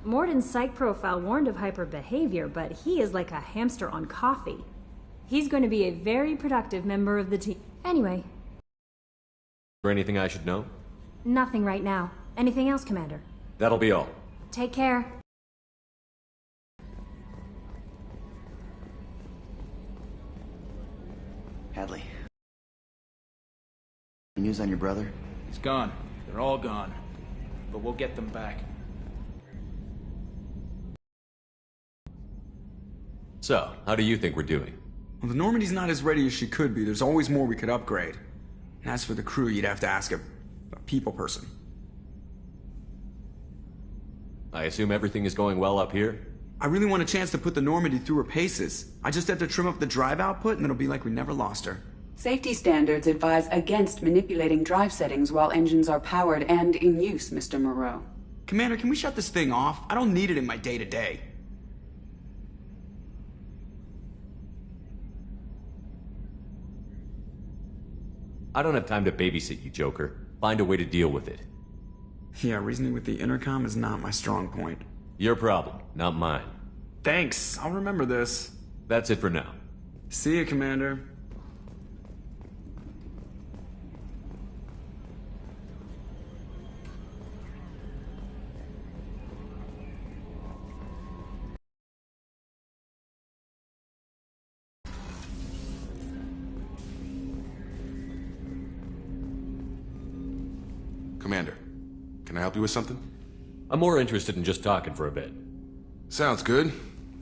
Morden's psych profile warned of hyperbehavior, but he is like a hamster on coffee. He's going to be a very productive member of the team. Anyway. Or anything I should know? Nothing right now. Anything else, Commander? That'll be all. Take care. Hadley. Any news on your brother? He's gone. They're all gone. But we'll get them back. So, how do you think we're doing? Well, the Normandy's not as ready as she could be. There's always more we could upgrade. And as for the crew, you'd have to ask a people person. I assume everything is going well up here? I really want a chance to put the Normandy through her paces. I just have to trim up the drive output and it'll be like we never lost her. Safety standards advise against manipulating drive settings while engines are powered and in use, Mr. Moreau. Commander, can we shut this thing off? I don't need it in my day-to-day. I don't have time to babysit you, Joker. Find a way to deal with it. Yeah, reasoning with the intercom is not my strong point. Your problem, not mine. Thanks, I'll remember this. That's it for now. See you, Commander. Commander, can I help you with something? I'm more interested in just talking for a bit. Sounds good.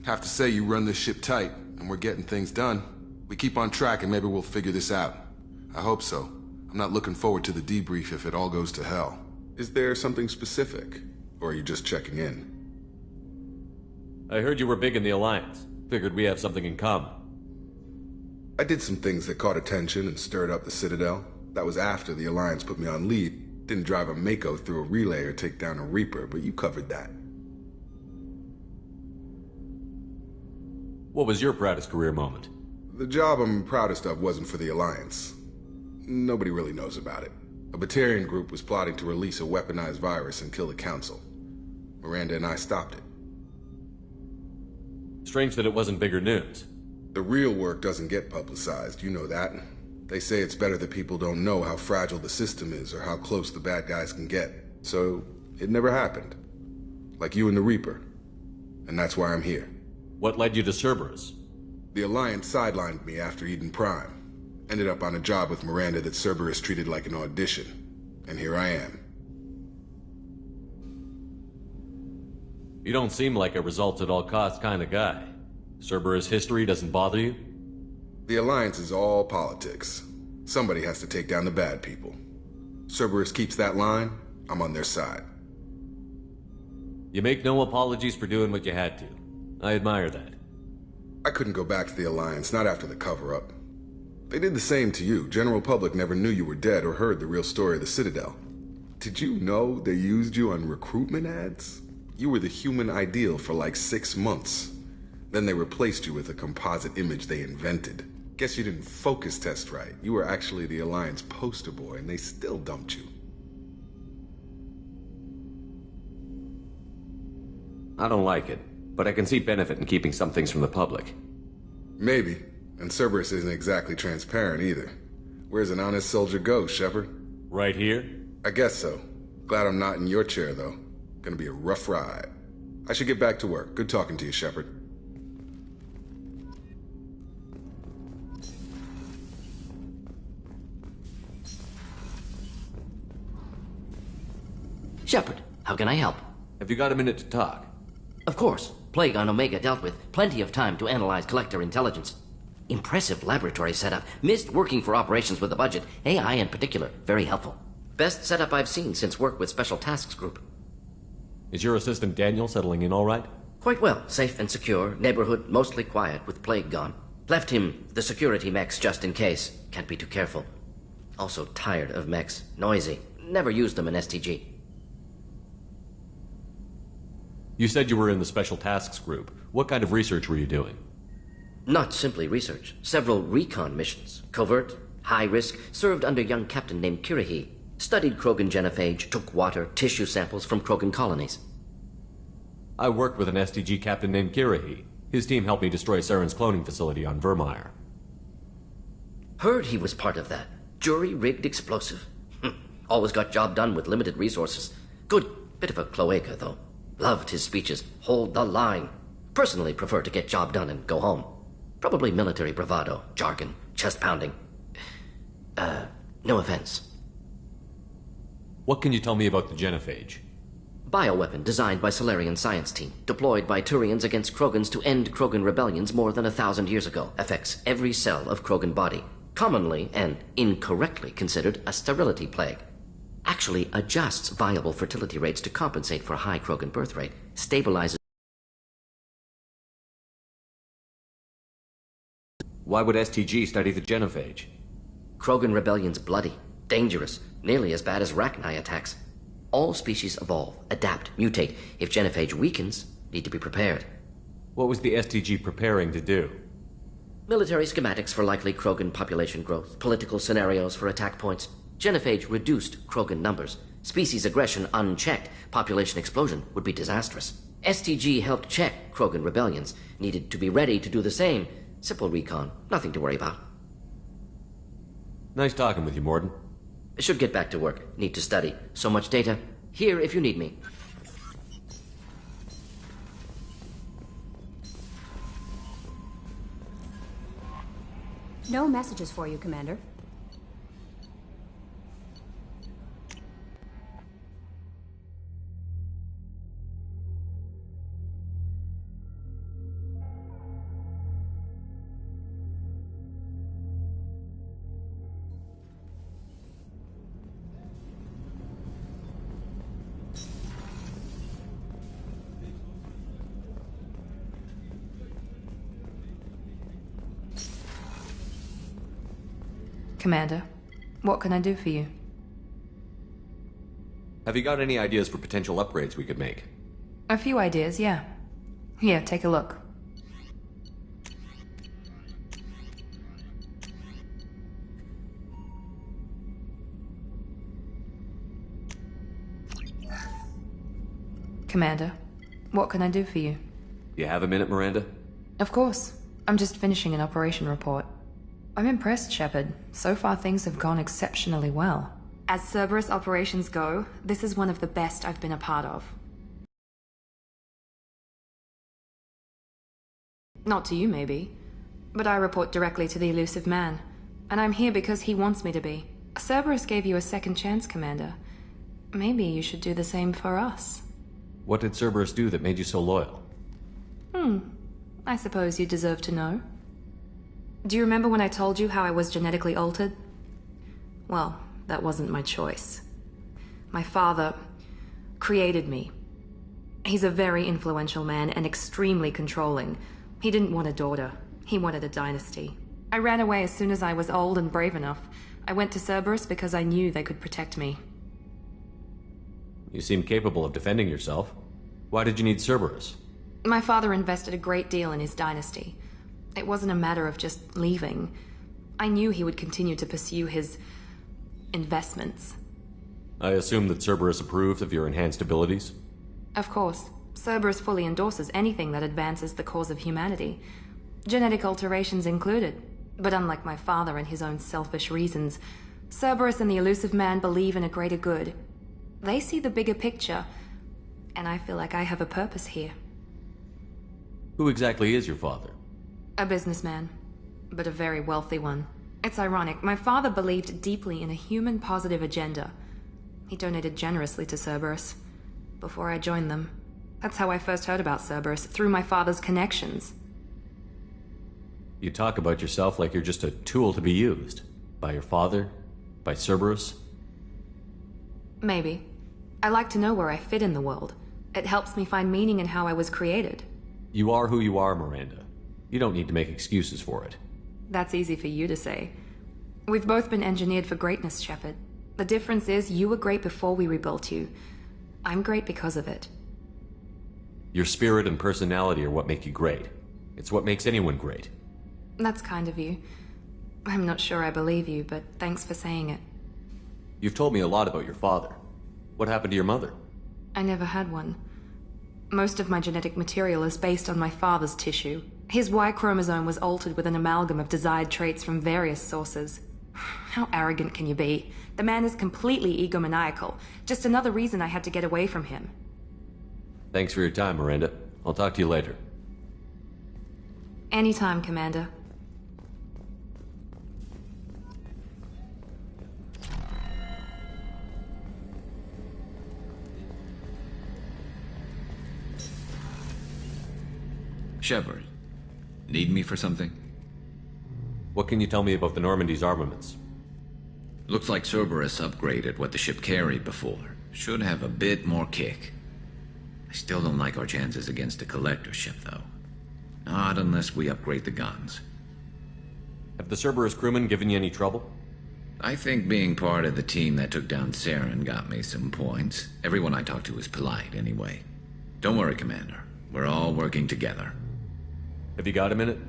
Have to say you run this ship tight, and we're getting things done. We keep on track and maybe we'll figure this out. I hope so. I'm not looking forward to the debrief if it all goes to hell. Is there something specific? Or are you just checking in? I heard you were big in the Alliance. Figured we have something in common. I did some things that caught attention and stirred up the Citadel. That was after the Alliance put me on leave. Didn't drive a Mako through a relay or take down a Reaper, but you covered that. What was your proudest career moment? The job I'm proudest of wasn't for the Alliance. Nobody really knows about it. A Batarian group was plotting to release a weaponized virus and kill the Council. Miranda and I stopped it. Strange that it wasn't bigger news. The real work doesn't get publicized, you know that. They say it's better that people don't know how fragile the system is or how close the bad guys can get. So, it never happened. Like you and the Reaper. And that's why I'm here. What led you to Cerberus? The Alliance sidelined me after Eden Prime. Ended up on a job with Miranda that Cerberus treated like an audition. And here I am. You don't seem like a results-at-all-costs kind of guy. Cerberus history doesn't bother you? The Alliance is all politics. Somebody has to take down the bad people. Cerberus keeps that line, I'm on their side. You make no apologies for doing what you had to. I admire that. I couldn't go back to the Alliance, not after the cover-up. They did the same to you. General public never knew you were dead or heard the real story of the Citadel. Did you know they used you on recruitment ads? You were the human ideal for like 6 months. Then they replaced you with a composite image they invented. Guess you didn't focus test right. You were actually the Alliance poster boy, and they still dumped you. I don't like it, but I can see benefit in keeping some things from the public. Maybe. And Cerberus isn't exactly transparent either. Where's an honest soldier go, Shepard? Right here? I guess so. Glad I'm not in your chair, though. Gonna be a rough ride. I should get back to work. Good talking to you, Shepard. Shepard, how can I help? Have you got a minute to talk? Of course. Plague on Omega dealt with. Plenty of time to analyze collector intelligence. Impressive laboratory setup. Missed working for operations with a budget. AI in particular. Very helpful. Best setup I've seen since work with Special Tasks Group. Is your assistant Daniel settling in all right? Quite well. Safe and secure. Neighborhood mostly quiet with Plague gone. Left him the security mechs just in case. Can't be too careful. Also tired of mechs. Noisy. Never used them in STG. You said you were in the Special Tasks Group. What kind of research were you doing? Not simply research. Several recon missions. Covert, high risk, served under a young captain named Kirahi. Studied Krogan genophage, took water, tissue samples from Krogan colonies. I worked with an STG captain named Kirahi. His team helped me destroy Saren's cloning facility on Vermeer. Heard he was part of that. Jury-rigged explosive. Always got job done with limited resources. Good bit of a cloaca, though. Loved his speeches. Hold the line. Personally prefer to get job done and go home. Probably military bravado, jargon, chest-pounding. No offense. What can you tell me about the Genophage? Bioweapon designed by Solarian science team, deployed by Turians against Krogans to end Krogan rebellions more than 1,000 years ago. Affects every cell of Krogan body. Commonly and incorrectly considered a sterility plague. Actually adjusts viable fertility rates to compensate for a high Krogan birth rate. Stabilizes. Why would STG study the Genophage? Krogan rebellion's bloody, dangerous, nearly as bad as Rachni attacks. All species evolve, adapt, mutate. If Genophage weakens, need to be prepared. What was the STG preparing to do? Military schematics for likely Krogan population growth, political scenarios for attack points. Genophage reduced Krogan numbers. Species aggression unchecked, population explosion would be disastrous. STG helped check Krogan rebellions, needed to be ready to do the same. Simple recon, nothing to worry about. Nice talking with you, Mordin. Should get back to work. Need to study. So much data. Here if you need me. No messages for you, Commander. Commander, what can I do for you? Have you got any ideas for potential upgrades we could make? A few ideas, yeah. Here, take a look. Commander, what can I do for you? You have a minute, Miranda? Of course. I'm just finishing an operation report. I'm impressed, Shepard. So far things have gone exceptionally well. As Cerberus operations go, this is one of the best I've been a part of. Not to you, maybe. But I report directly to the Elusive Man. And I'm here because he wants me to be. Cerberus gave you a second chance, Commander. Maybe you should do the same for us. What did Cerberus do that made you so loyal? I suppose you deserve to know. Do you remember when I told you how I was genetically altered? Well, that wasn't my choice. My father created me. He's a very influential man and extremely controlling. He didn't want a daughter. He wanted a dynasty. I ran away as soon as I was old and brave enough. I went to Cerberus because I knew they could protect me. You seem capable of defending yourself. Why did you need Cerberus? My father invested a great deal in his dynasty. It wasn't a matter of just leaving. I knew he would continue to pursue his investments. I assume that Cerberus approved of your enhanced abilities? Of course. Cerberus fully endorses anything that advances the cause of humanity. Genetic alterations included. But unlike my father and his own selfish reasons, Cerberus and the Elusive Man believe in a greater good. They see the bigger picture, and I feel like I have a purpose here. Who exactly is your father? A businessman, but a very wealthy one. It's ironic, my father believed deeply in a human-positive agenda. He donated generously to Cerberus before I joined them. That's how I first heard about Cerberus, through my father's connections. You talk about yourself like you're just a tool to be used. By your father? By Cerberus? Maybe. I like to know where I fit in the world. It helps me find meaning in how I was created. You are who you are, Miranda. You don't need to make excuses for it. That's easy for you to say. We've both been engineered for greatness, Shepard. The difference is you were great before we rebuilt you. I'm great because of it. Your spirit and personality are what make you great. It's what makes anyone great. That's kind of you. I'm not sure I believe you, but thanks for saying it. You've told me a lot about your father. What happened to your mother? I never had one. Most of my genetic material is based on my father's tissue. His Y chromosome was altered with an amalgam of desired traits from various sources. How arrogant can you be? The man is completely egomaniacal. Just another reason I had to get away from him. Thanks for your time, Miranda. I'll talk to you later. Anytime, Commander. Shepard, need me for something? What can you tell me about the Normandy's armaments? Looks like Cerberus upgraded what the ship carried before. Should have a bit more kick. I still don't like our chances against a Collector ship, though. Not unless we upgrade the guns. Have the Cerberus crewmen given you any trouble? I think being part of the team that took down Saren got me some points. Everyone I talked to is polite, anyway. Don't worry, Commander. We're all working together. Have you got a minute?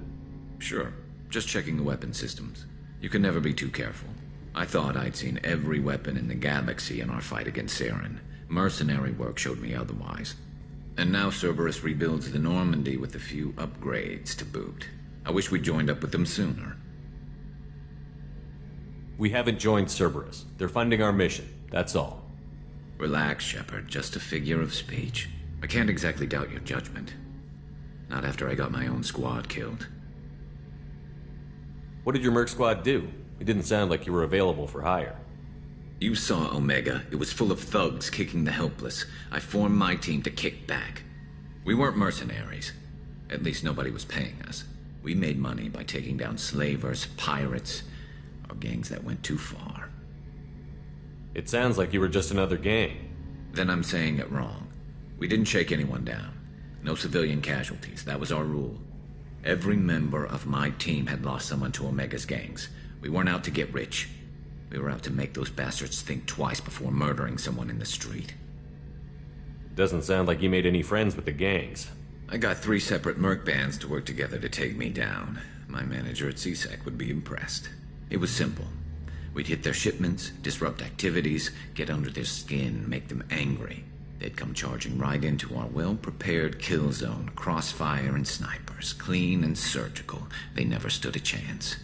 Sure. Just checking the weapon systems. You can never be too careful. I thought I'd seen every weapon in the galaxy in our fight against Saren. Mercenary work showed me otherwise. And now Cerberus rebuilds the Normandy with a few upgrades to boot. I wish we'd joined up with them sooner. We haven't joined Cerberus. They're funding our mission, that's all. Relax, Shepard. Just a figure of speech. I can't exactly doubt your judgment. Not after I got my own squad killed. What did your Merc squad do? It didn't sound like you were available for hire. You saw Omega. It was full of thugs kicking the helpless. I formed my team to kick back. We weren't mercenaries. At least nobody was paying us. We made money by taking down slavers, pirates, or gangs that went too far. It sounds like you were just another gang. Then I'm saying it wrong. We didn't shake anyone down. No civilian casualties. That was our rule. Every member of my team had lost someone to Omega's gangs. We weren't out to get rich. We were out to make those bastards think twice before murdering someone in the street. Doesn't sound like you made any friends with the gangs. I got 3 separate merc bands to work together to take me down. My manager at CSEC would be impressed. It was simple. We'd hit their shipments, disrupt activities, get under their skin, make them angry. They'd come charging right into our well-prepared kill zone, crossfire and snipers, clean and surgical. They never stood a chance.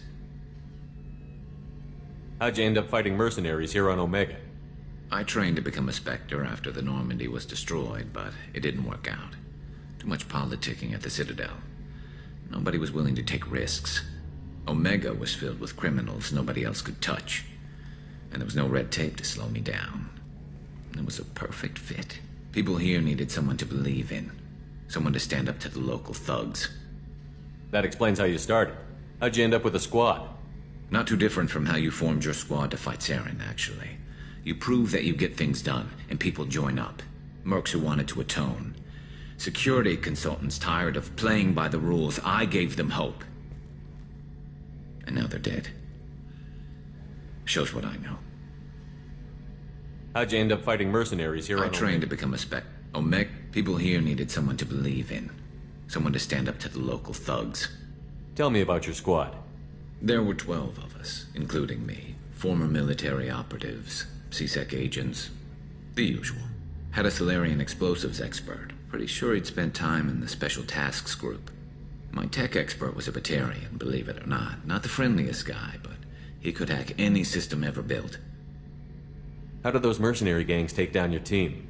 How'd you end up fighting mercenaries here on Omega? I trained to become a Spectre after the Normandy was destroyed, but it didn't work out. Too much politicking at the Citadel. Nobody was willing to take risks. Omega was filled with criminals nobody else could touch. And there was no red tape to slow me down. It was a perfect fit. People here needed someone to believe in. Someone to stand up to the local thugs. That explains how you started. How'd you end up with a squad? Not too different from how you formed your squad to fight Saren, actually. You prove that you get things done, and people join up. Mercs who wanted to atone. Security consultants tired of playing by the rules. I gave them hope. And now they're dead. Shows what I know. How'd you end up fighting mercenaries here on Omega? I trained to become a Spec. Omega. People here needed someone to believe in. Someone to stand up to the local thugs. Tell me about your squad. There were 12 of us, including me. Former military operatives, CSEC agents, the usual. Had a Solarian explosives expert. Pretty sure he'd spent time in the Special Tasks Group. My tech expert was a Batarian, believe it or not. Not the friendliest guy, but he could hack any system ever built. How did those mercenary gangs take down your team?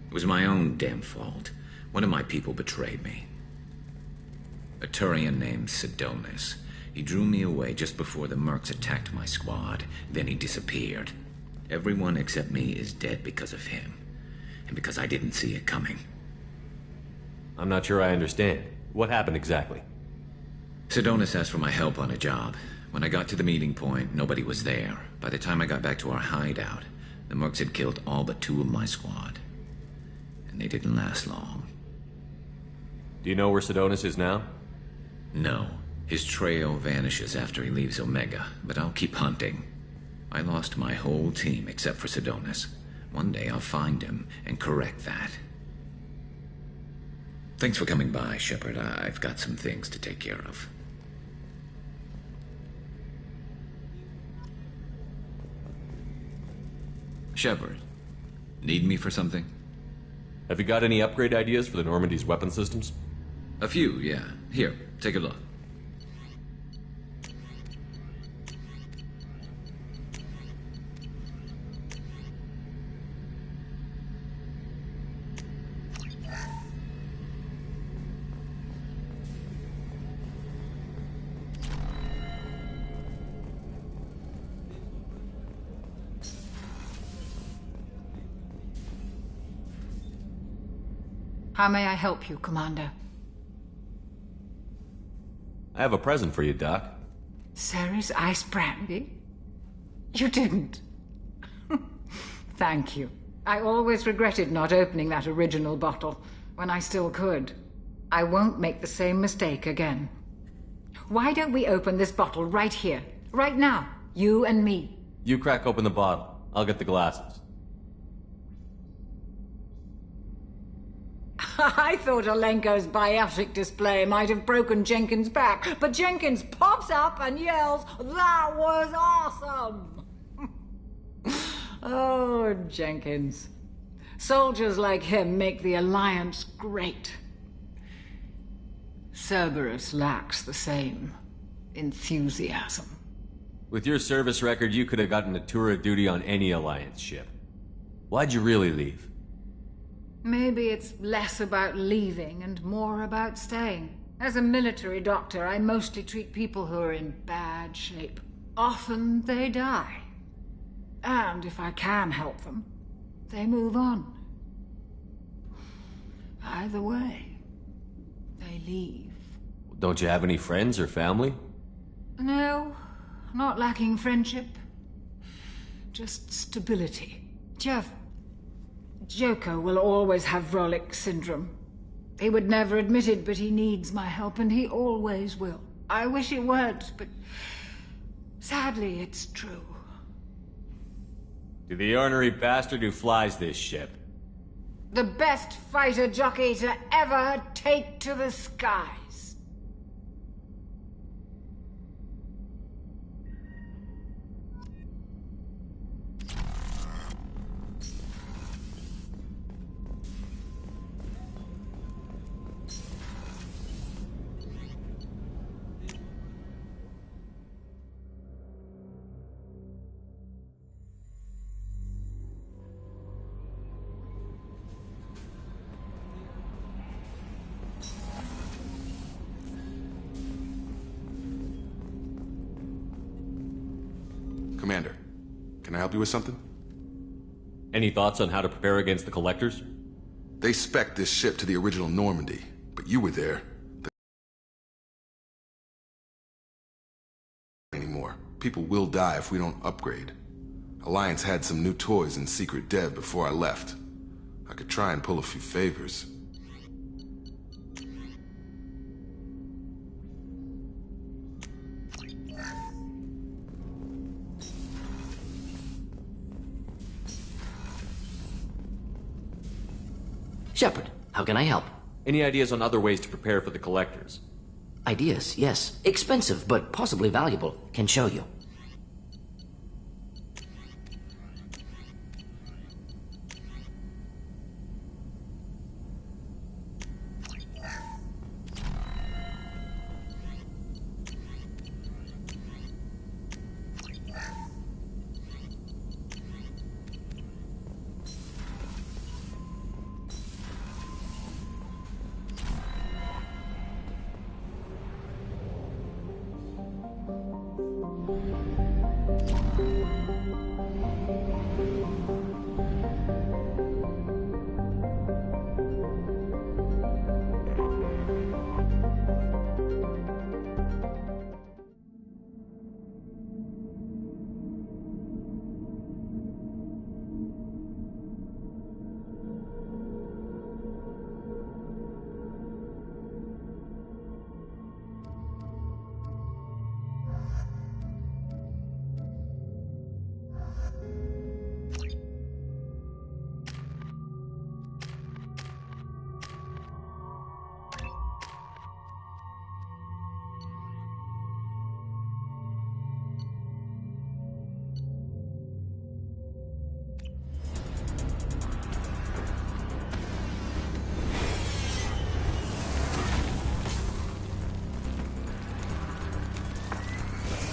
It was my own damn fault. One of my people betrayed me. A Turian named Sidonis. He drew me away just before the mercs attacked my squad. Then he disappeared. Everyone except me is dead because of him. And because I didn't see it coming. I'm not sure I understand. What happened exactly? Sidonis asked for my help on a job. When I got to the meeting point, nobody was there. By the time I got back to our hideout, the mercs had killed all but 2 of my squad. And they didn't last long. Do you know where Sidonis is now? No. His trail vanishes after he leaves Omega, but I'll keep hunting. I lost my whole team except for Sidonis. One day I'll find him and correct that. Thanks for coming by, Shepard. I've got some things to take care of. Shepard, need me for something? Have you got any upgrade ideas for the Normandy's weapon systems? A few, yeah. Here, take a look. How may I help you, Commander? I have a present for you, Doc. Ceres ice brandy? You didn't. Thank you. I always regretted not opening that original bottle when I still could. I won't make the same mistake again. Why don't we open this bottle right here, right now, you and me? You crack open the bottle. I'll get the glasses. I thought Alenko's biotic display might have broken Jenkins' back, but Jenkins pops up and yells, "That was awesome!" Oh, Jenkins. Soldiers like him make the Alliance great. Cerberus lacks the same enthusiasm. With your service record, you could have gotten a tour of duty on any Alliance ship. Why'd you really leave? Maybe it's less about leaving and more about staying. As a military doctor, I mostly treat people who are in bad shape. Often they die. And if I can help them, they move on. Either way, they leave. Don't you have any friends or family? No, not lacking friendship. Just stability. Jeff, Joko will always have Vrolik syndrome. He would never admit it, but he needs my help, and he always will. I wish it weren't, but sadly, it's true. To the ornery bastard who flies this ship. The best fighter jockey to ever take to the skies. Commander, can I help you with something? Any thoughts on how to prepare against the Collectors? They spec'd this ship to the original Normandy, but you were there. Anymore. People will die if we don't upgrade. Alliance had some new toys in secret dev before I left. I could try and pull a few favors. Shepard, how can I help? Any ideas on other ways to prepare for the Collectors? Ideas, yes. Expensive, but possibly valuable. Can show you.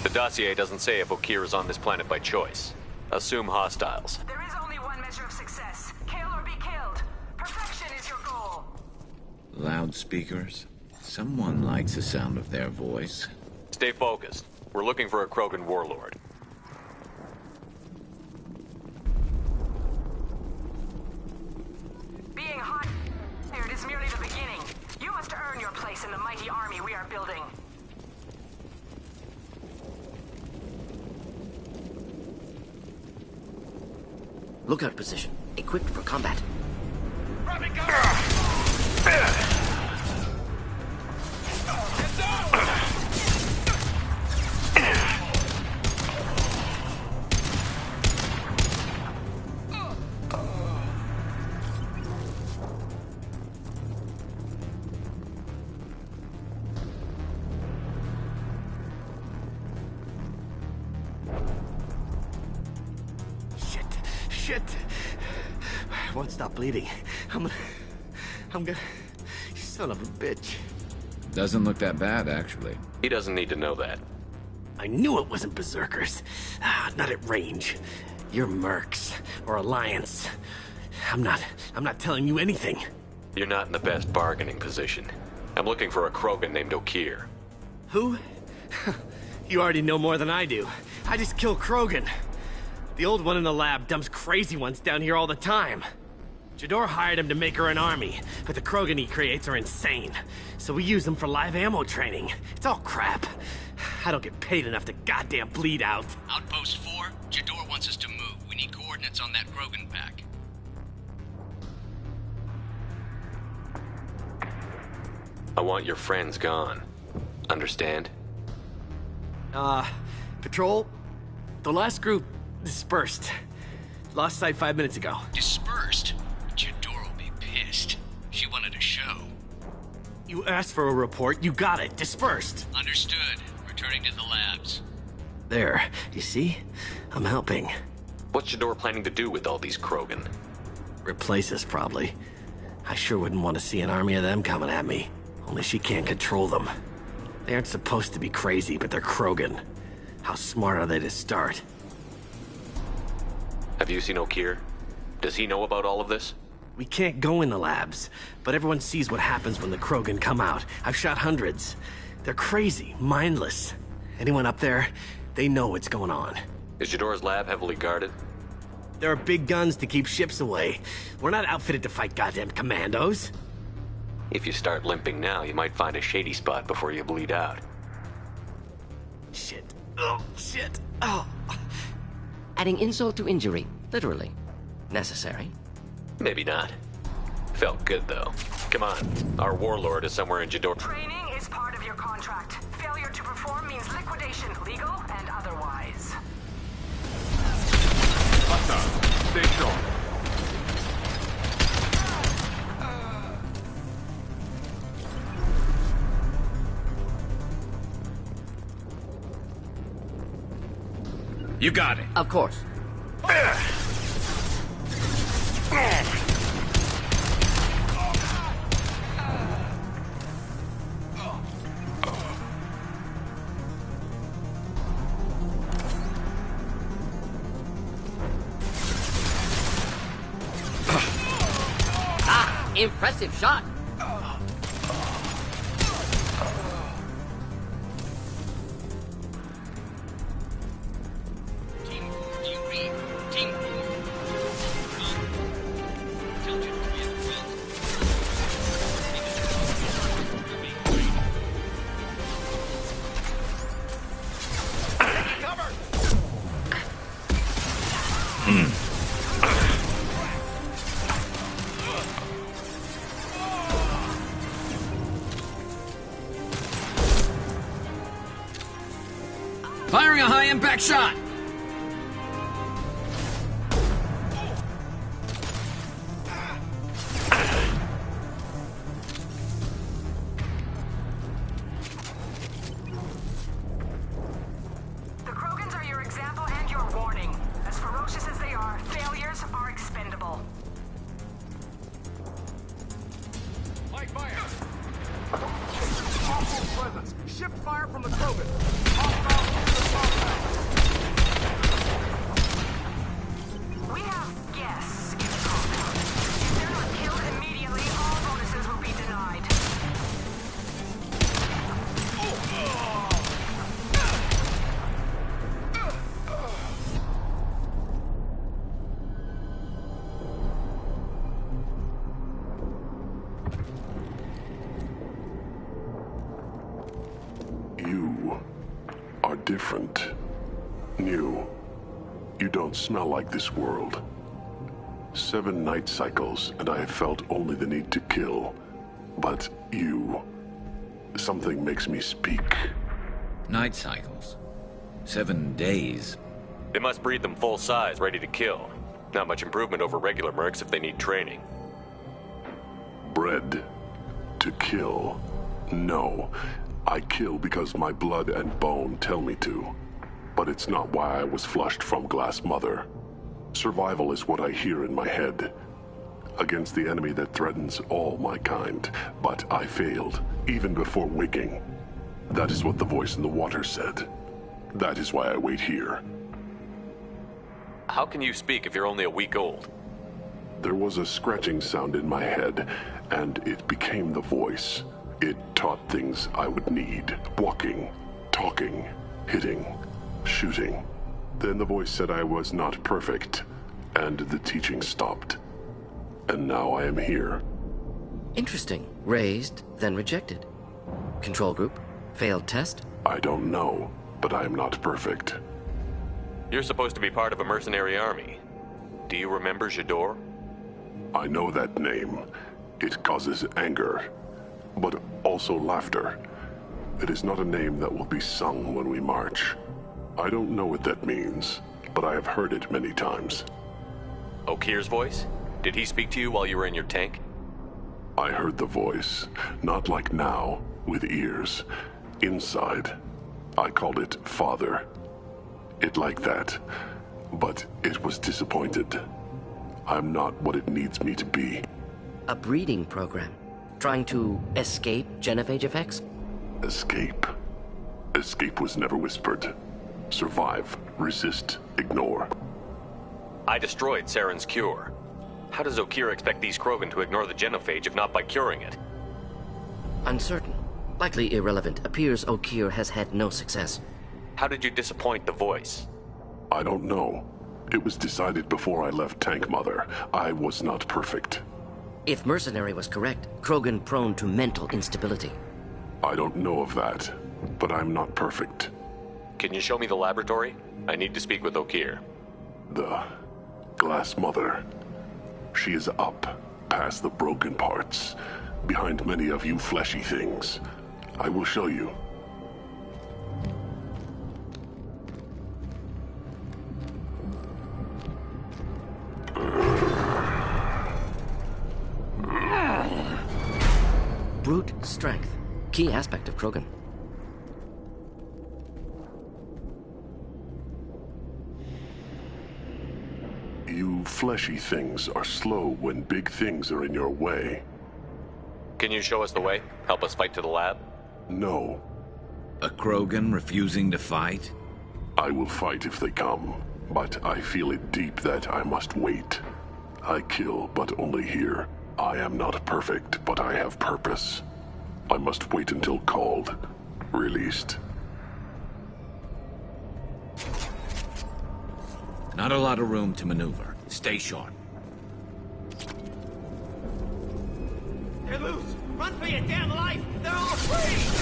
The dossier doesn't say if Okeer is on this planet by choice. Assume hostiles. There is only one measure of success. Kill or be killed. Perfection is your goal. Loudspeakers? Someone likes the sound of their voice. Stay focused. We're looking for a Krogan warlord. Being hired is merely the beginning. You must earn your place in the mighty army we are building. Lookout position. Equipped for combat. Shit! I won't stop bleeding. I'm gonna... You son of a bitch. Doesn't look that bad, actually. He doesn't need to know that. I knew it wasn't Berserkers. Not at range. You're Mercs, or Alliance. I'm not telling you anything. You're not in the best bargaining position. I'm looking for a Krogan named Okeer. Who? You already know more than I do. I just kill Krogan. The old one in the lab dumps crazy ones down here all the time. Jador hired him to make her an army, but the Krogan he creates are insane. So we use them for live ammo training. It's all crap. I don't get paid enough to goddamn bleed out. Outpost 4, Jador wants us to move. We need coordinates on that Krogan pack. I want your friends gone. Understand? Patrol? The last group dispersed. Lost sight 5 minutes ago. Dispersed? Jador will be pissed. She wanted a show. You asked for a report, you got it. Dispersed. Understood. Returning to the labs. There. You see? I'm helping. What's Jador planning to do with all these Krogan? Replace us, probably. I sure wouldn't want to see an army of them coming at me. Only she can't control them. They aren't supposed to be crazy, but they're Krogan. How smart are they to start? Have you seen Okeer? Does he know about all of this? We can't go in the labs, but everyone sees what happens when the Krogan come out. I've shot hundreds. They're crazy, mindless. Anyone up there, they know what's going on. Is Jador's lab heavily guarded? There are big guns to keep ships away. We're not outfitted to fight goddamn commandos. If you start limping now, you might find a shady spot before you bleed out. Shit. Oh, shit. Oh. Adding insult to injury, literally. Necessary. Maybe not. Felt good, though. Come on. Our warlord is somewhere in Jador. Training is part of your contract. Failure to perform means liquidation, legal and otherwise. Stay strong. You got it. Of course. Impressive shot. Firing a high-impact shot! The Krogans are your example and your warning. As ferocious as they are, failures are expendable. Light fire! Hostile presence! Ship fire from the Krogan! Hostile We have guests in the compound. If they're not killed immediately, all bonuses will be denied. You are different. New. You don't smell like this world. 7 night cycles, and I have felt only the need to kill. But you... something makes me speak. Night cycles? 7 days? They must breed them full size, ready to kill. Not much improvement over regular mercs if they need training. Bred to kill. No. I kill because my blood and bone tell me to. But it's not why I was flushed from Glass Mother. Survival is what I hear in my head. Against the enemy that threatens all my kind. But I failed, even before waking. That is what the voice in the water said. That is why I wait here. How can you speak if you're only a week old? There was a scratching sound in my head, and it became the voice. It taught things I would need. Walking, talking, hitting, shooting. Then the voice said I was not perfect, and the teaching stopped. And now I am here. Interesting. Raised, then rejected. Control group? Failed test? I don't know, but I am not perfect. You're supposed to be part of a mercenary army. Do you remember J'dor? I know that name. It causes anger, but also laughter. It is not a name that will be sung when we march. I don't know what that means, but I have heard it many times. Okeer's voice? Did he speak to you while you were in your tank? I heard the voice, not like now, with ears. Inside. I called it Father. It like that, but it was disappointed. I'm not what it needs me to be. A breeding program? Trying to escape genophage effects? Escape. Escape was never whispered. Survive, resist, ignore. I destroyed Saren's cure. How does Okeer expect these Krogan to ignore the genophage if not by curing it? Uncertain. Likely irrelevant. Appears Okeer has had no success. How did you disappoint the voice? I don't know. It was decided before I left Tank Mother. I was not perfect. If Mercenary was correct, Krogan prone to mental instability. I don't know of that, but I'm not perfect. Can you show me the laboratory? I need to speak with Okeer. The Glass Mother. She is up, past the broken parts, behind many of you fleshy things. I will show you. Brute strength. Key aspect of Krogan. You fleshy things are slow when big things are in your way. Can you show us the way? Help us fight to the lab? No. A Krogan refusing to fight? I will fight if they come, but I feel it deep that I must wait. I kill, but only here. I am not perfect, but I have purpose. I must wait until called, released. Not a lot of room to maneuver. Stay sharp. They're loose! Run for your damn life! They're all free!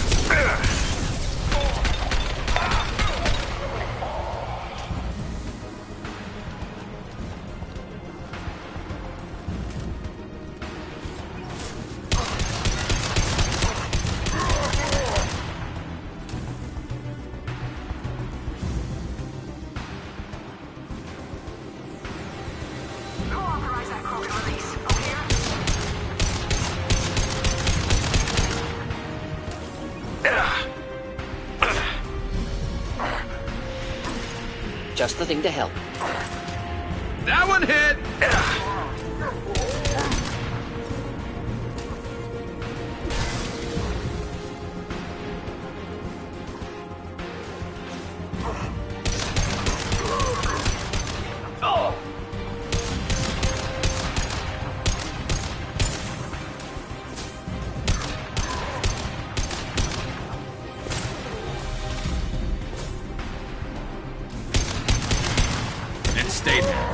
Just the thing to help. That one hit! stay there.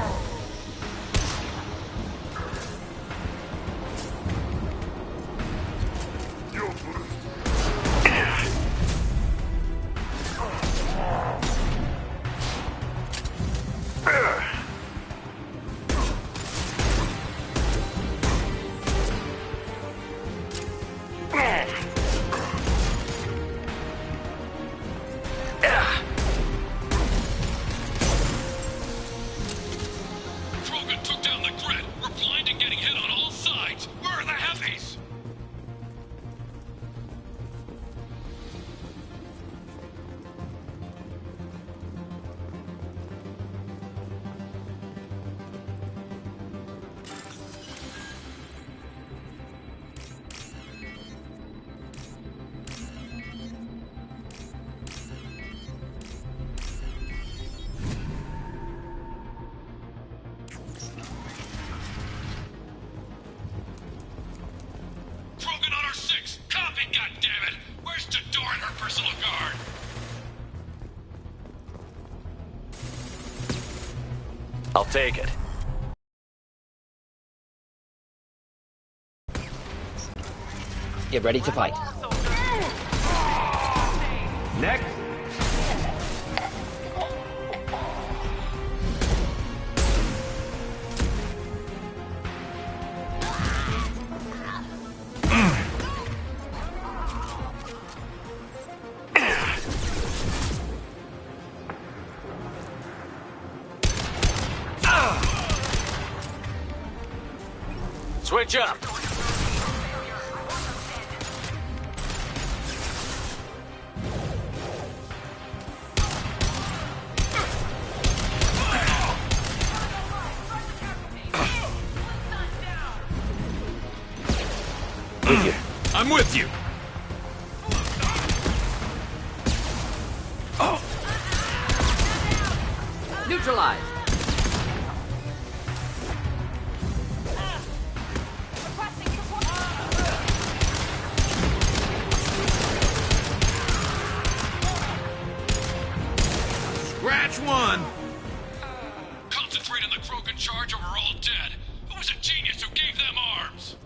Krogan took down the grid. We're blind and getting hit on all sides. Where are the heavies? Krogan on our 6. Copy, goddammit! Where's Jador and her personal guard? I'll take it. Get ready to fight. Next. Switch up. With you. I'm with you. Neutralized. Scratch one. Concentrate on the Krogan charge or we're all dead. Who was a genius who gave them arms?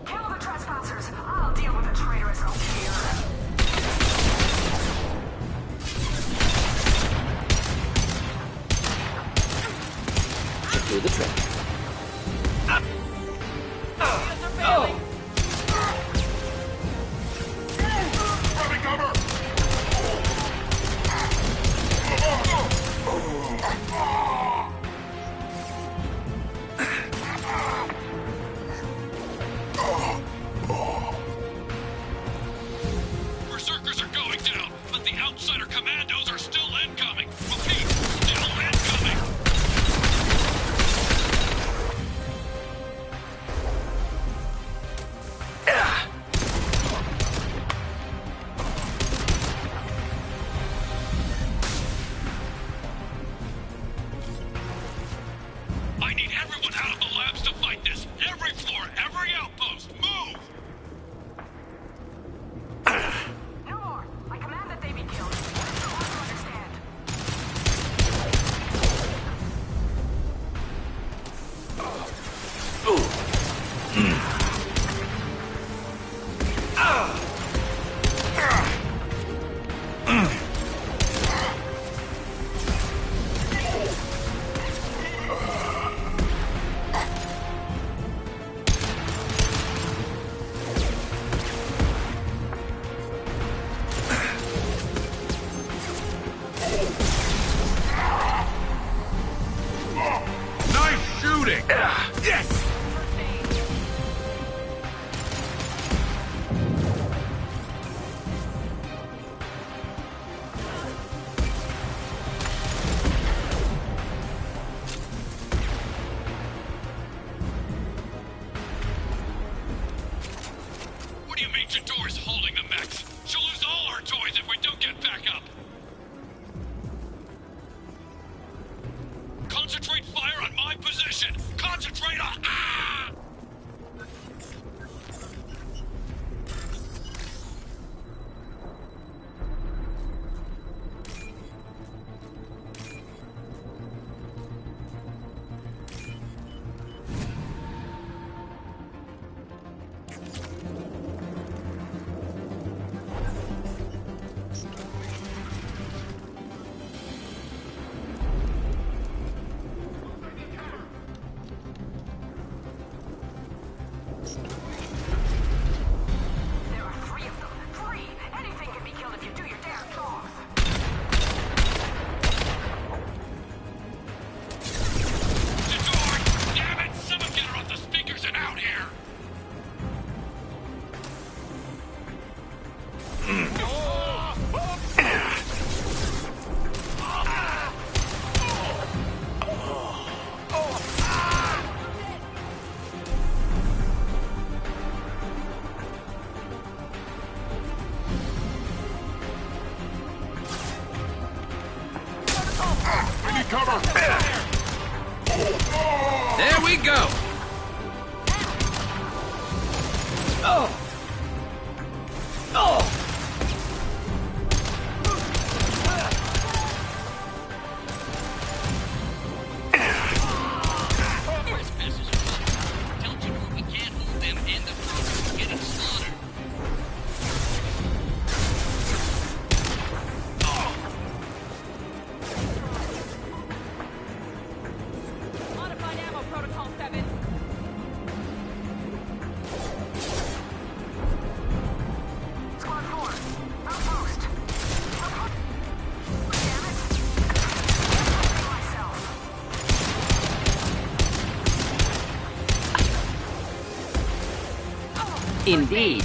Kill the trespassers. I'll deal with the traitorous elk here. Should do the trick. Grabbing cover! Berserkers are going down, but the outsider commandos are still incoming. Repeat, still incoming. There are 3 of them. 3! Anything can be killed if you do your damn job. Damn it! Someone get her off the speakers and out here! I need cover! There we go! Oh! Oh! Tell Jador we can't hold them and the Krogans from getting slaughtered. Modified ammo protocol 7. Squad 4. Outpost. Damn it. Myself. Indeed.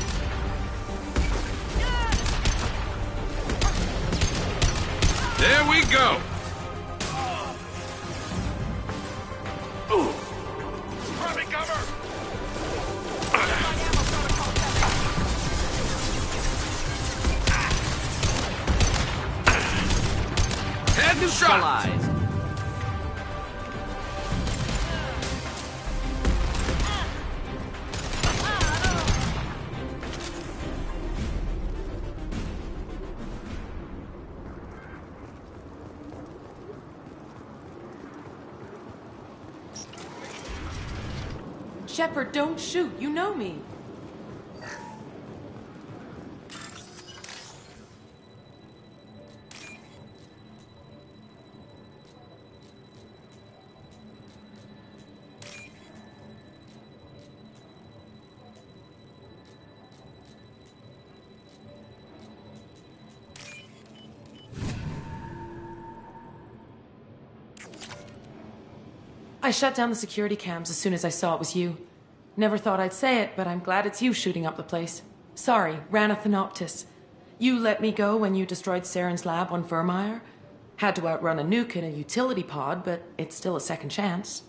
There we go! Grabbing cover! Headshot! Shepard, don't shoot. You know me. I shut down the security cams as soon as I saw it was you. Never thought I'd say it, but I'm glad it's you shooting up the place. Sorry, Rana Thanoptis. You let me go when you destroyed Saren's lab on Vermeer. Had to outrun a nuke in a utility pod, but it's still a second chance.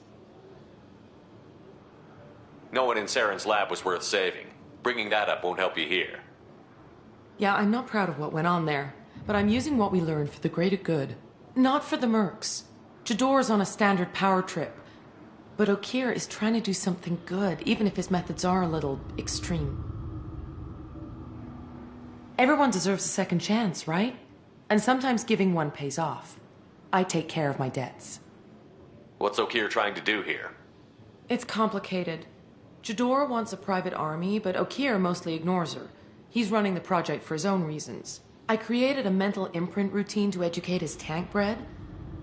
No one in Saren's lab was worth saving. Bringing that up won't help you here. Yeah, I'm not proud of what went on there, but I'm using what we learned for the greater good. Not for the mercs. Jador's on a standard power trip. But Okeer is trying to do something good, even if his methods are a little extreme. Everyone deserves a second chance, right? And sometimes giving one pays off. I take care of my debts. What's Okeer trying to do here? It's complicated. Jador wants a private army, but Okeer mostly ignores her. He's running the project for his own reasons. I created a mental imprint routine to educate his tank bred.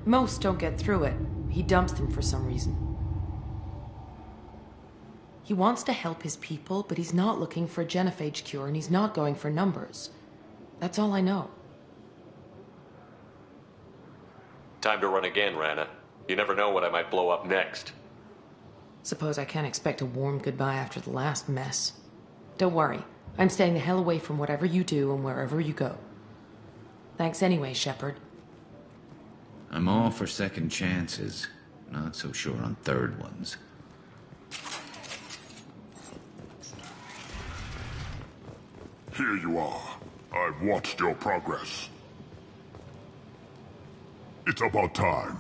Most don't get through it. He dumps them for some reason. He wants to help his people, but he's not looking for a genophage cure, and he's not going for numbers. That's all I know. Time to run again, Rana. You never know what I might blow up next. Suppose I can't expect a warm goodbye after the last mess. Don't worry. I'm staying the hell away from whatever you do and wherever you go. Thanks anyway, Shepard. I'm all for second chances. Not so sure on third ones. Here you are. I've watched your progress. It's about time.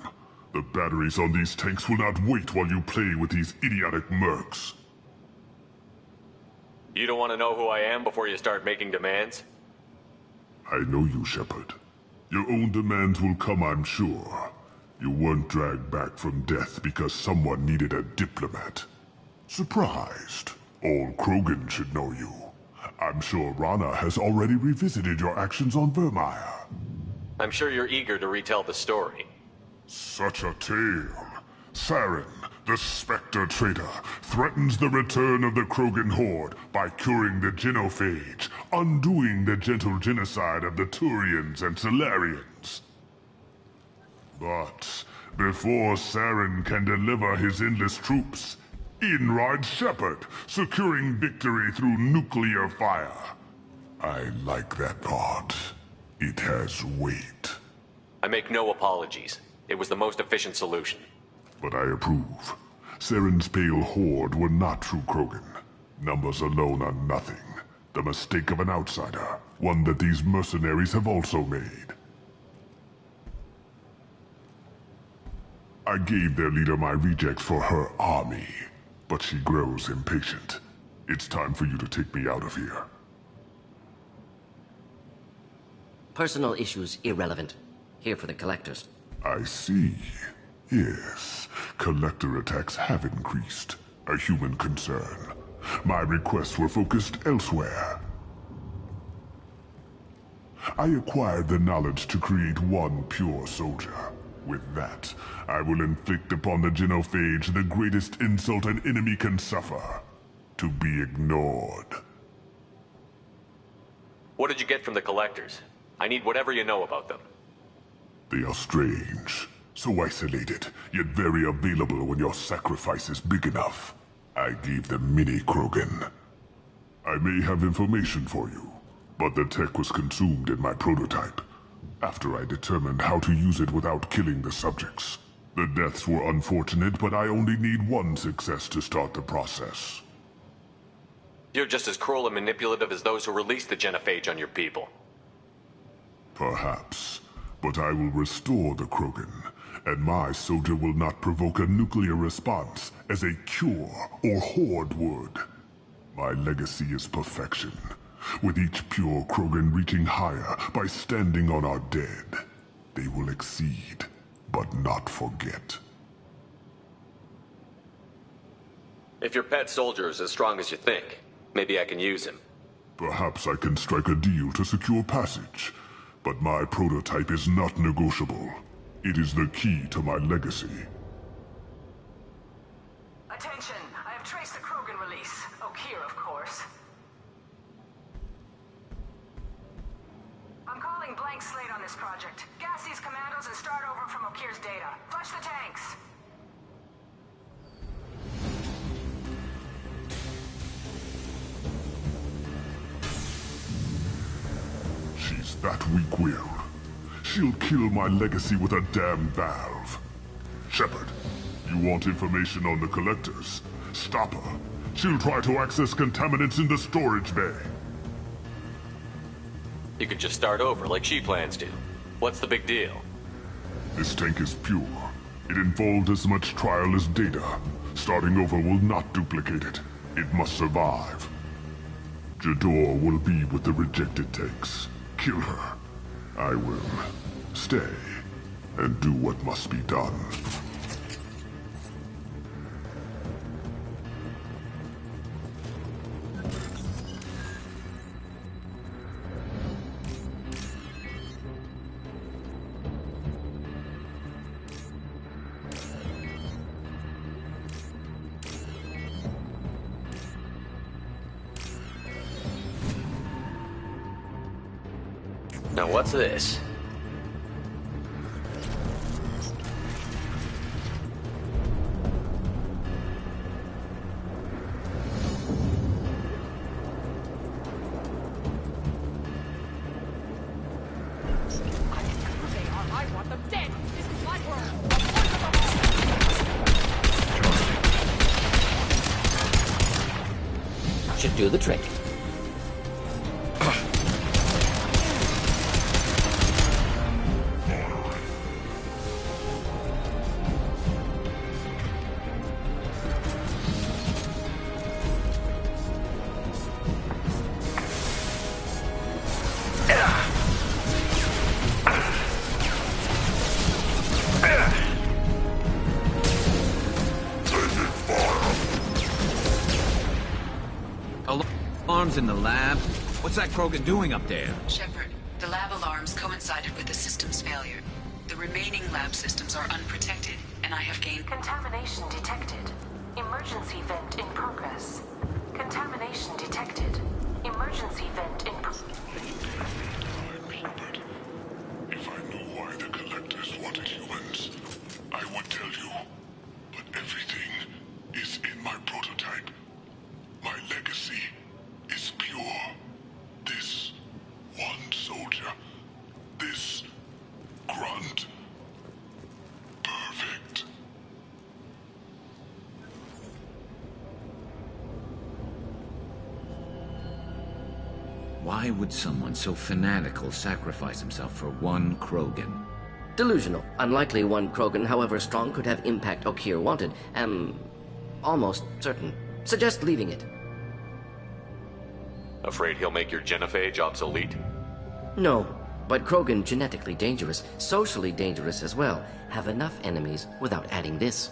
The batteries on these tanks will not wait while you play with these idiotic mercs. You don't want to know who I am before you start making demands? I know you, Shepard. Your own demands will come, I'm sure. You weren't dragged back from death because someone needed a diplomat. Surprised. All Krogan should know you. I'm sure Rana has already revisited your actions on Vermeer. I'm sure you're eager to retell the story. Such a tale. Saren, The Spectre traitor threatens the return of the Krogan horde by curing the genophage, undoing the gentle genocide of the Turians and Solarians. But before Saren can deliver his endless troops, in rides Shepard, securing victory through nuclear fire. I like that part. It has weight. I make no apologies. It was the most efficient solution. But I approve. Saren's pale horde were not true Krogan. Numbers alone are nothing. The mistake of an outsider. One that these mercenaries have also made. I gave their leader my rejects for her army. But she grows impatient. It's time for you to take me out of here. Personal issues irrelevant. Here for the collectors. I see. Yes, collector attacks have increased. A human concern. My requests were focused elsewhere. I acquired the knowledge to create one pure soldier. With that, I will inflict upon the genophage the greatest insult an enemy can suffer. To be ignored. What did you get from the collectors? I need whatever you know about them. They are strange. So isolated, yet very available when your sacrifice is big enough. I gave them mini Krogan. I may have information for you, but the tech was consumed in my prototype. After I determined how to use it without killing the subjects. The deaths were unfortunate, but I only need one success to start the process. You're just as cruel and manipulative as those who released the genophage on your people. Perhaps, but I will restore the Krogan, and my soldier will not provoke a nuclear response as a cure or horde would. My legacy is perfection, with each pure Krogan reaching higher by standing on our dead. They will exceed, but not forget. If your pet soldier is as strong as you think, maybe I can use him. Perhaps I can strike a deal to secure passage, but my prototype is not negotiable. It is the key to my legacy. Attention! I have traced the Krogan release. Okeer, of course. I'm calling blank slate on this project. Gas these commandos and start over from Okeer's data. Flush the tanks! She's that weak-willed. She'll kill my legacy with a damn valve. Shepard, you want information on the collectors? Stop her. She'll try to access contaminants in the storage bay. You could just start over like she plans to. What's the big deal? This tank is pure. It involved as much trial as data. Starting over will not duplicate it. It must survive. Jador will be with the rejected tanks. Kill her. I will stay and do what must be done. Now what's this? I want them dead! This is my world! Should do the trick. Alarms in the lab? What's that Krogan doing up there? Shepard, the lab alarms coincided with the system's failure. The remaining lab systems are unprotected, and I have gained... Contamination detected. Emergency vent in progress. Contamination detected. Emergency vent in progress. If I knew why the Collectors wanted humans, I would tell you. But everything is in my prototype. My legacy is pure. This one soldier. This grunt. Perfect. Why would someone so fanatical sacrifice himself for one Krogan? Delusional. Unlikely one Krogan, however strong, could have impact Okeer wanted. Am almost certain. Suggest leaving it. Afraid he'll make your genophage obsolete? No, but Krogan genetically dangerous, socially dangerous as well. Have enough enemies without adding this.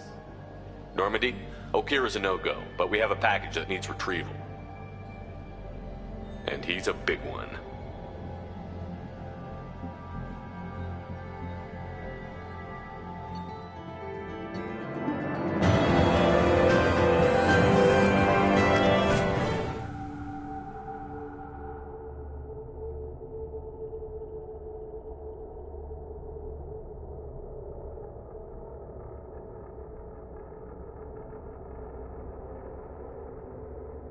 Normandy, Okeer is a no-go, but we have a package that needs retrieval. And he's a big one.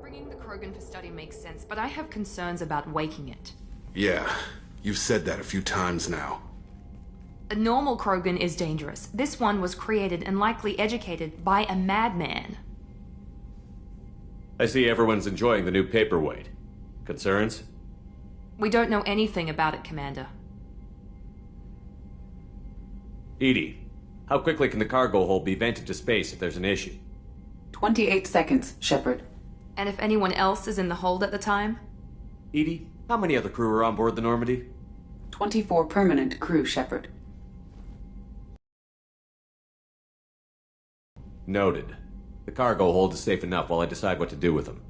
Bringing the Krogan for study makes sense, but I have concerns about waking it. Yeah, you've said that a few times now. A normal Krogan is dangerous. This one was created and likely educated by a madman. I see everyone's enjoying the new paperweight. Concerns? We don't know anything about it, Commander. EDI, how quickly can the cargo hold be vented to space if there's an issue? 28 seconds, Shepard. And if anyone else is in the hold at the time? EDI, how many other crew are on board the Normandy? 24 permanent crew, Shepard. Noted. The cargo hold is safe enough while I decide what to do with them.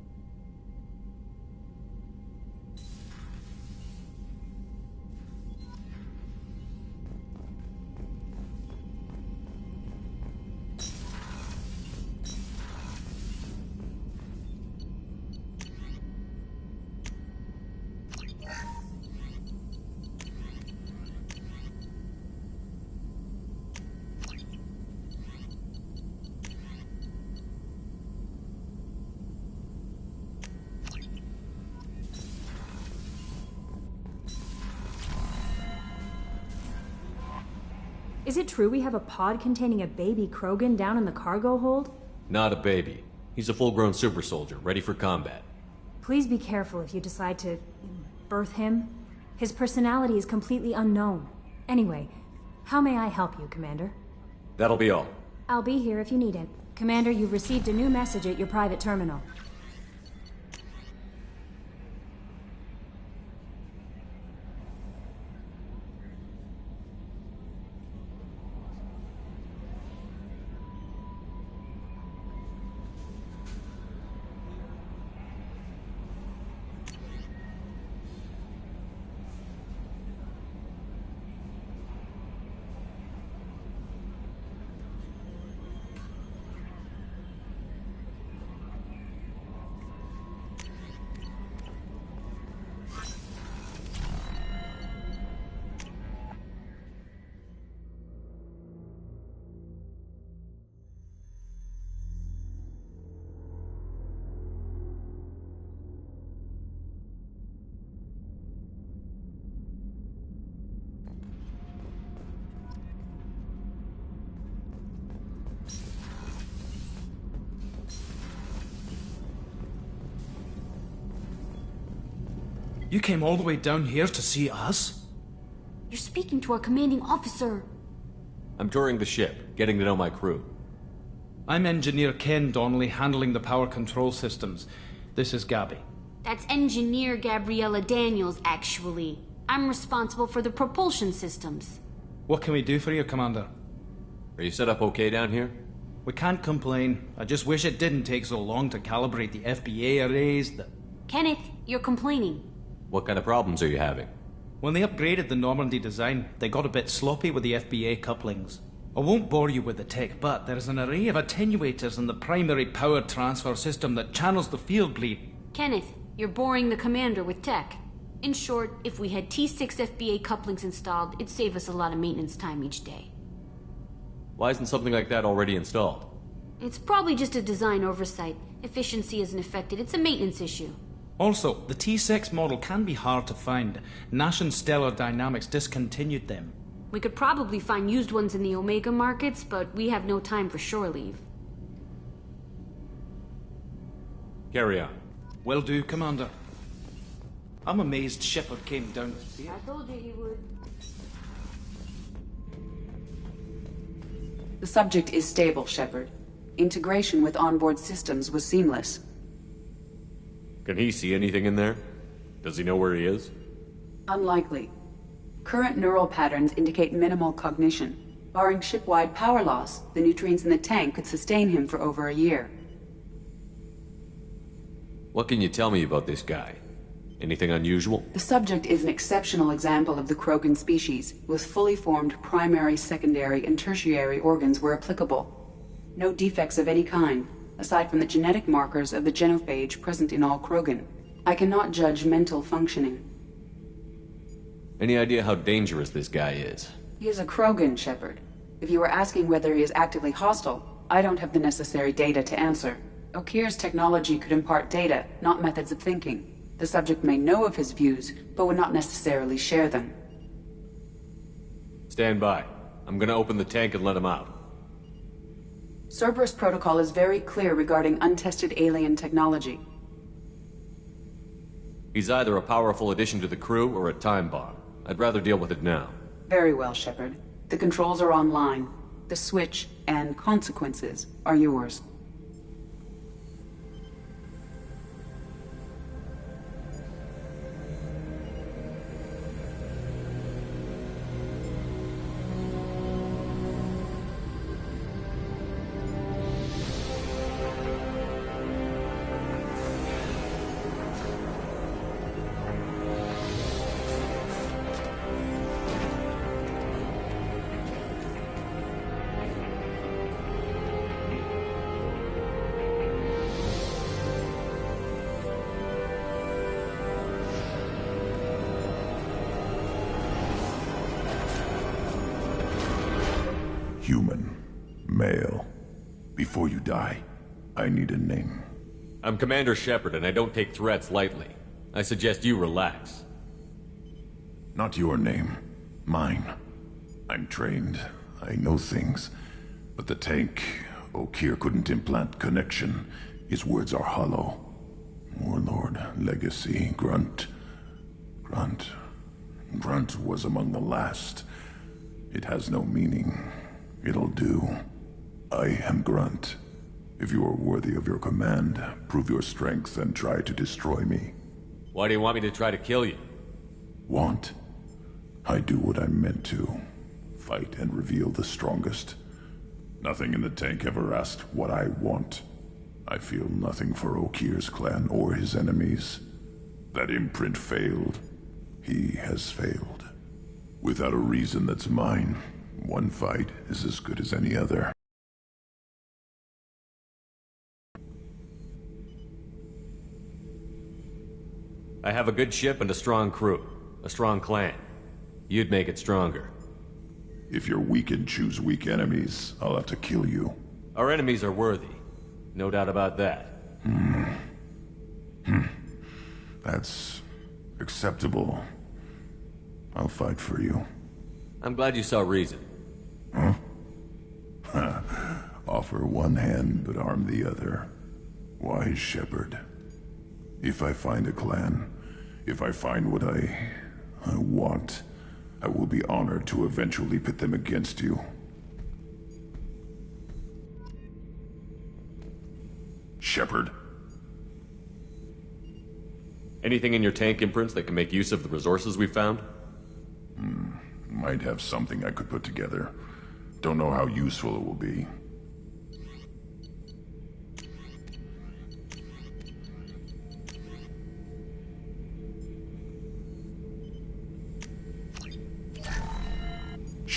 Is it true we have a pod containing a baby Krogan down in the cargo hold? Not a baby. He's a full-grown super soldier, ready for combat. Please be careful if you decide to birth him. His personality is completely unknown. Anyway, how may I help you, Commander? That'll be all. I'll be here if you need it. Commander, you've received a new message at your private terminal. You came all the way down here to see us? You're speaking to our commanding officer. I'm touring the ship, getting to know my crew. I'm Engineer Ken Donnelly, handling the power control systems. This is Gabby. That's Engineer Gabriella Daniels, actually. I'm responsible for the propulsion systems. What can we do for you, Commander? Are you set up okay down here? We can't complain. I just wish it didn't take so long to calibrate the FBA arrays. Kenneth, you're complaining. What kind of problems are you having? When they upgraded the Normandy design, they got a bit sloppy with the FBA couplings. I won't bore you with the tech, but there is an array of attenuators in the primary power transfer system that channels the field bleed. Kenneth, you're boring the commander with tech. In short, if we had T6 FBA couplings installed, it'd save us a lot of maintenance time each day. Why isn't something like that already installed? It's probably just a design oversight. Efficiency isn't affected, it's a maintenance issue. Also, the T6 model can be hard to find. Nash and Stellar Dynamics discontinued them. We could probably find used ones in the Omega markets, but we have no time for shore leave. Carry on. Will do, Commander. I'm amazed Shepard came down to see it. I told you he would. The subject is stable, Shepard. Integration with onboard systems was seamless. Can he see anything in there? Does he know where he is? Unlikely. Current neural patterns indicate minimal cognition. Barring ship-wide power loss, the nutrients in the tank could sustain him for over a year. What can you tell me about this guy? Anything unusual? The subject is an exceptional example of the Krogan species, with fully formed primary, secondary, and tertiary organs where applicable. No defects of any kind, aside from the genetic markers of the genophage present in all Krogan. I cannot judge mental functioning. Any idea how dangerous this guy is? He is a Krogan, Shepard. If you were asking whether he is actively hostile, I don't have the necessary data to answer. Okeer's technology could impart data, not methods of thinking. The subject may know of his views, but would not necessarily share them. Stand by. I'm gonna open the tank and let him out. Cerberus protocol is very clear regarding untested alien technology. He's either a powerful addition to the crew or a time bomb. I'd rather deal with it now. Very well, Shepard. The controls are online. The switch and consequences are yours. Human. Male. Before you die, I need a name. I'm Commander Shepard, and I don't take threats lightly. I suggest you relax. Not your name. Mine. I'm trained. I know things. But the tank, Okeer couldn't implant connection. His words are hollow. Warlord, Legacy, Grunt. Grunt was among the last. It has no meaning. It'll do. I am Grunt. If you are worthy of your command, prove your strength and try to destroy me. Why do you want me to try to kill you? Want? I do what I'm meant to. Fight and reveal the strongest. Nothing in the tank ever asked what I want. I feel nothing for Okeer's clan or his enemies. That imprint failed. He has failed. Without a reason that's mine, one fight is as good as any other. I have a good ship and a strong crew. A strong clan. You'd make it stronger. If you're weak and choose weak enemies, I'll have to kill you. Our enemies are worthy. No doubt about that. That's acceptable. I'll fight for you. I'm glad you saw reason. Huh? Offer one hand, but arm the other. Wise Shepard. If I find a clan, if I find what I want, I will be honored to eventually pit them against you. Shepard. Anything in your tank imprints that can make use of the resources we found? Might have something I could put together. Don't know how useful it will be.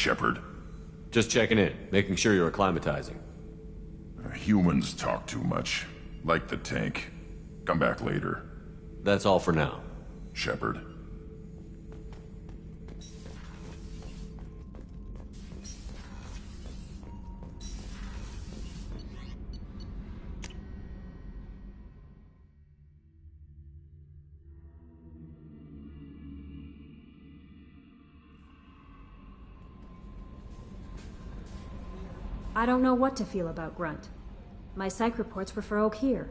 Shepard? Just checking in, making sure you're acclimatizing. Humans talk too much. Like the tank. Come back later. That's all for now. Shepard. I don't know what to feel about Grunt. My psych reports were for Okeer.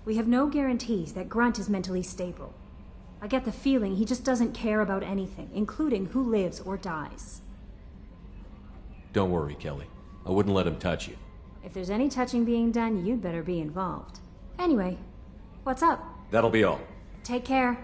We have no guarantees that Grunt is mentally stable. I get the feeling he just doesn't care about anything, including who lives or dies. Don't worry, Kelly. I wouldn't let him touch you. If there's any touching being done, you'd better be involved. Anyway, what's up? That'll be all. Take care.